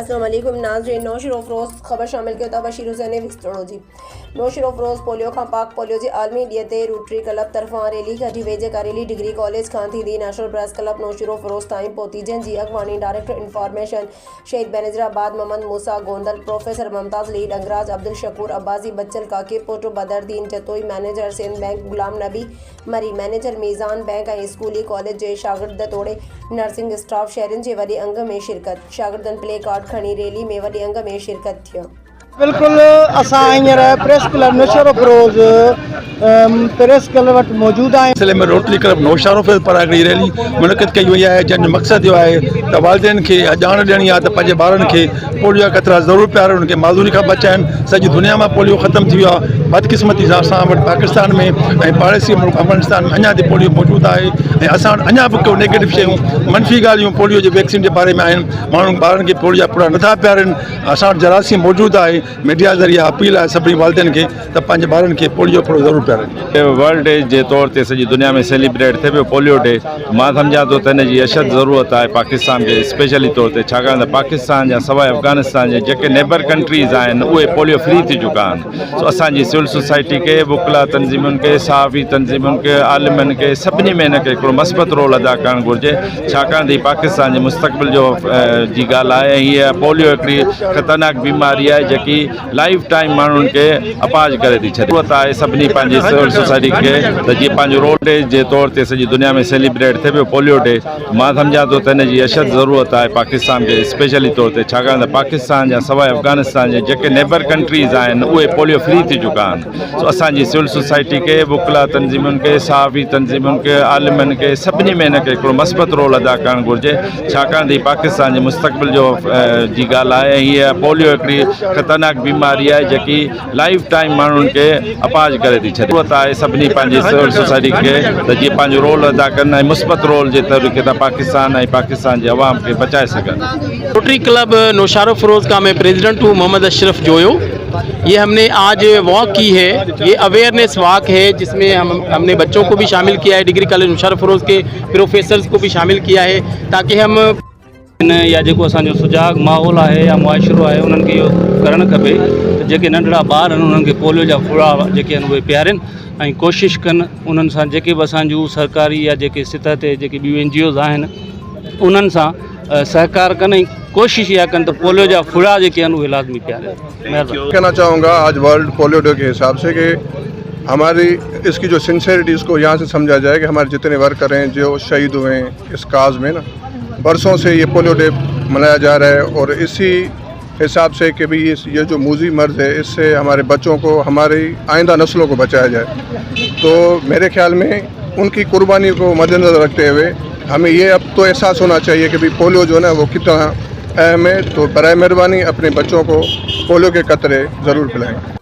अस्सलाम वालेकुम नाज़रीन। नौशर अफरोज़ खबर शामिल किया बशीर हुसैन विस्तरो जी नौशर अफरोज़ पोलियो का पाक पोलियो जी आलमी डियत रोटरी क्लब तरफा रैली कटी वेजे करेली डिग्री कॉलेज खां थी नेशनल प्रेस क्लब नौशर अफरोज़ ताईं पोतीजन जी अगवानी डायरेक्टर इंफॉर्मेशन शहीद बेनज़ीराबाद मोहम्मद मूसा गोंदल प्रोफेसर मुमताज़ लीड अंगराज अब्दुल शकूर अब्बासी बच्चल काके पोटो बदरदीन जतोई मैनेजर सिंध बैंक गुलाम नबी मरी मैनेजर मीज़ान बैंक और स्कूली कॉलेज जे शागिर्द तोड़े नर्सिंग स्टाफ शहरन के वॾे अंग में शिरकत शागिर्दन प्ले कार्ड खणी रैली में वॾे अंग में शिरकत थी। बिल्कुल असां हींअर press club नौशर Afroz press club वटि मौजूद आहियूं। सिलसिले में रोटरी क्लब नौशर अफरोज़ पारां हिकिड़ी रैली मुनक़िद कई वई आहे जंहिंजो मक़सदु इहो आहे त वालिदैन खे ॼाण ॾियणी आहे त पंहिंजे ॿारनि खे पोलियो जा ख़तरा ज़रूरु पियारनि, उनखे माज़ूरी खां बचाइनि। सॼी दुनिया में पोलियो ख़त्म थी वियो आहे, बदकिस्मती सां असां वटि पाकिस्तान में ऐं पाड़ेसी मुल्क अफगानिस्तान में अञा ताईं पोलियो मौजूदु आहे ऐं असां वटि अञा बि को नेगेटिव शयूं मनफ़ी ॻाल्हियूं पोलियो जे वैक्सीन जे बारे में आहिनि। माण्हू ॿारनि खे पोलियो जा पूरा नथा पियारनि। असां वटि जरासीम मौजूदु आहे। मीडिया ज़रिए अपील आहे सभिनी वालिदैन खे त पंहिंजे ॿारनि खे पोलियो पूरो ज़रूरु पियारनि। वर्ल्ड डे जे तौर ते सॼी दुनिया में सेलिब्रेट थिए पियो पोलियो डे। मां सम्झां थो त हिन जी अशद ज़रूरत आहे पाकिस्तान खे स्पेशली तौर ते, छाकाणि त पाकिस्तान जा सवाइ अफ़गानिस्तान जे जेके नेबर कंट्रीज़ आहिनि उहे पोलियो फ्री थी चुका आहिनि। सो असांजी सिविल सोसाइटी खे, वुकला तंज़ीमुनि खे, सहाफ़ी तंज़ीमुनि खे, आलिमनि खे, सभिनी में हिन खे हिकिड़ो मस्बत रोल अदा करणु घुरिजे, छाकाणि त पाकिस्तान जे मुस्तक़बिल जो जी ॻाल्हि आहे। ऐं हीअ पोलियो हिकिड़ी ख़तरनाक बीमारी आहे जेकी लाइफ टाइम माण्हुनि खे अपाज करे थी छॾे। ज़रूरत आहे सभिनी पंहिंजी सिविल सोसाइटी खे त जीअं पंहिंजो रोल डे जे तौर ते सॼी दुनिया में सेलिब्रेट थिए पियो पोलियो डे। मां सम्झां थो त हिन जी अशद ज़रूरत आहे पाकिस्तान खे स्पेशली तौर ते, छाकाणि त पाकिस्तान जा सवाइ अफ़गानिस्तान जे जेके नेबर कंट्रीज़ आहिनि उहे पोलियो फ्री थी चुका आहिनि। सो असांजी सिविल सोसाइटी खे, वुकला तंज़ीमुनि खे, सहाफ़ी तंज़ीमुनि खे, आलिमनि खे, सभिनी में हिन खे हिकिड़ो मस्बत रोल अदा करणु घुरिजे, छाकाणि त पाकिस्तान जे मुस्तक़बिल जो जी ॻाल्हि आहे। ऐं हीअ पोलियो हिकिड़ी ख़तरनाक बीमारी आहे जेकी लाइफ टाइम माण्हुनि खे अपाज करे थी छॾे। ज़रूरत आहे सभिनी पंहिंजी सिविल सोसाइटी खे त जीअं पंहिंजो रोल अदा कनि ऐं मुस्बत रोल जे तरीक़े सां पाकिस्तान ऐं पाकिस्तान जे अवाम खे बचाए सघनि। रोटरी क्लब नौशर अफरोज़ का मैं प्रेसिडेंट हूँ, मोहम्मद अशरफ जोयो। ये हमने आज वॉक की है, ये अवेयरनेस वॉक है जिसमें हमने बच्चों को भी शामिल किया है, डिग्री कॉलेज नौशर अफरोज़ के प्रोफेसर्स को भी शामिल किया है, ताकि हम या जेको असांजो सुजाग माहौल आहे या मुआशिरो आहे उन्हनि खे इहो करणु खपे त जेके नंढड़ा ॿार आहिनि उन्हनि खे पोलियो जा फुड़ा जेके आहिनि उहे पियारनि ऐं कोशिशि कनि उन्हनि सां जेके बि असांजूं सरकारी या जेके सतह ते जेके ॿियूं NGOs आहिनि उन्हनि सां सहकार कनि ऐं कोशिशि इहा कनि त पोलियो जा फुड़ा जेके आहिनि उहे लाज़मी पियारनि। महिरबानी। कहना चाहूँगा आज वर्ल्ड पोलियो डे के हिसाब से कि हमारी इसकी जो सिंसेरिटी इसको यहाँ से समझा जाए कि हमारे जितने वर्कर हैं जो शहीद हुए हैं इस काज में ना, बरसों से ये पोलियो डे मनाया जा रहा है और इसी हिसाब से कि भी ये जो मूजी मर्ज़ है इससे हमारे बच्चों को, हमारी आइंदा नस्लों को बचाया जाए। तो मेरे ख्याल में उनकी कुर्बानी को मद्देनज़र रखते हुए हमें ये अब तो एहसास होना चाहिए कि भी पोलियो जो है ना वो कितना अहम है। तो बराए मेहरबानी अपने बच्चों को पोलियो के कतरे ज़रूर पिलाएं।